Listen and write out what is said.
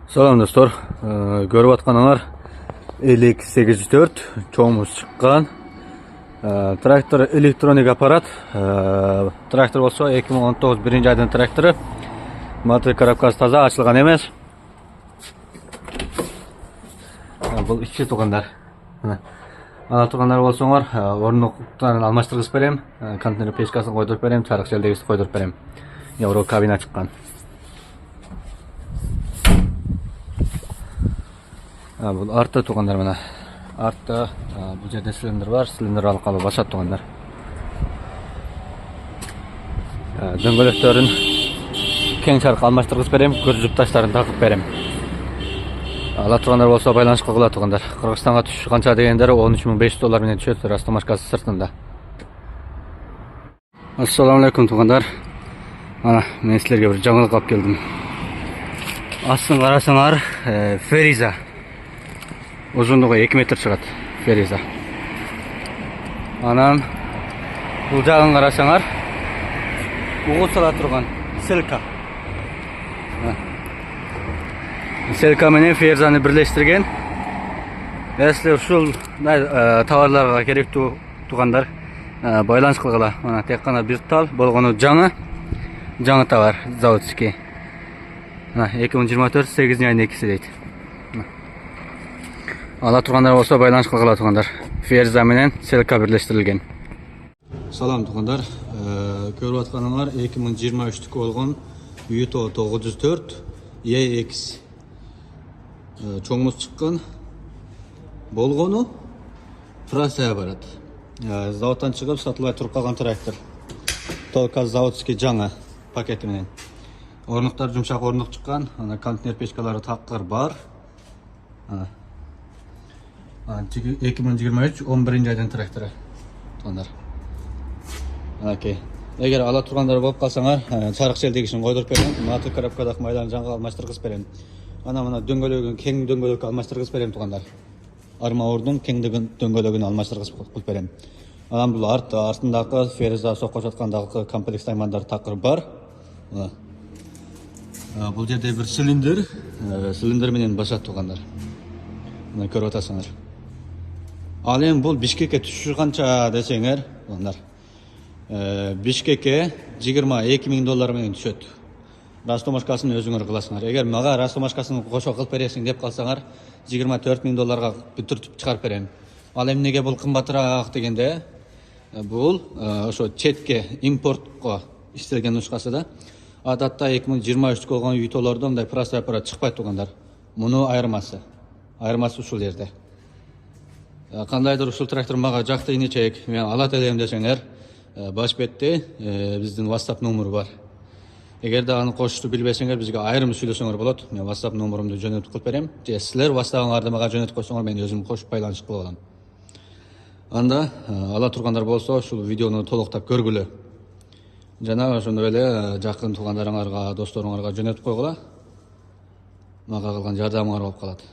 Салам достор, көріп атқаныңар Элик 804 чоңымыз шыққан трактор электроник аппарат. Трактор болса 2019 бірінші айдың тракторы. Мотор коробкасы таза, ашылған емес. Бұл іші туғандар. Ана туғандар болсаңар, орындықтарын алмаштырғыз берем, контейнер пешкасын қойдырып берем, чарық желдегісі қойдырып берем. Евро кабина шыққан. Бұл артта туғандар мына. Артта бұл жерде цилиндр бар, цилиндр алқалы басат туғандар. Дөңгөлектерін кең чарық алмаштырғыз берем, көржіп таштарын тақып берем. Ала тұрғандар болса байланыс қылғыла туғандар. Қырғызстанға түші қанша дегендері $13,500 менен түшеді, растамашкасы сыртында. Ассаламу алейкум туғандар. Ана, мен сілерге бір жаңалық алып келдім. Астын қарасаңар, Фериза. Ұзындығы 2 метр шығады, Фериза. Анан, бұл жағын қарасаңар, ұғысыла тұрған Селка. Селка менен Феризаны бірлештірген. Әсілі ұшыл тауарларға керек туғандар байланыс қылғыла. Тек қана бір тал, болғаны жаңы товар, заводский. 2024 8 айын 2-сі дейді. Ала тұрғандар болса байланыс қылғыла туғандар. Фериза менен Селка бірлештірілген. Салам туғандар. Көріп атқаныңар 2023 болған Yuto 904 EX чоңымыз шыққан. Болғаны Францияға барады. Заводтан шығып сатылай тұрып қалған трактор. Только заводский жаңа пакеті менен. Орнықтар жұмшақ орнық шыққан. Контейнер пешкалары таққыр бар. 2023 11 айдың тракторы туғандар. Егер ала тұрғандар болып қалсаңар, чарық желдегішін қойдырып берем, мотор коробкадағы майланы жаңға алмаштырғыз берем. Ана дөңгөлөгін, кең дөңгөлөк алмаштырғыз берем туғандар. Армауырдың кең дөңгөлөгін алмаштырғыз берем. Анан бұл артындағы Фериза соққа жатқандағы комплекс аймандар тақыр бар. Бұл жерде бір цилиндр менен басат туғандар. Көріп атасыңар. Ал енді бұл Бишкекке түшірғанша десеңер, Бишкекке $22,000 менен түшөт. Растомашкасын өзіңір қыласыңар. Егер маға растомашкасын қошо қылып бересің деп қалсаңар, $24,000 бүтіртіп шығарып берем. Ал енді неге бұл қымбатырақ дегенде, бұл четке импортқа істелген нұсқасы да. Адатта 2023 болған Ютоларда ондай простой аппарат шықпай туғандар. Мұны айырмасы ұшыл ерде. Қандайдыр ұшыл трактор маға жақты инечек, мен ала телем десеңер, баш бетте біздің WhatsApp номері бар. Егер де аны қошты білбесеңер, бізге айырым сөйлесеңер болады. Мен WhatsApp номерімді жөнетіп қылып берем. Сілер WhatsApp-аңарды маға жөнетіп қойсаңар, мен өзім қошып байланыс қылып аламын. Анда ала тұрғандар болса, ұшыл видеоны толықтап көргілі. Жана ошондой эле жакын туугандарыңарга, досторуңарга жөнөтүп койгула. Мага кылган жардамыңар болуп калат.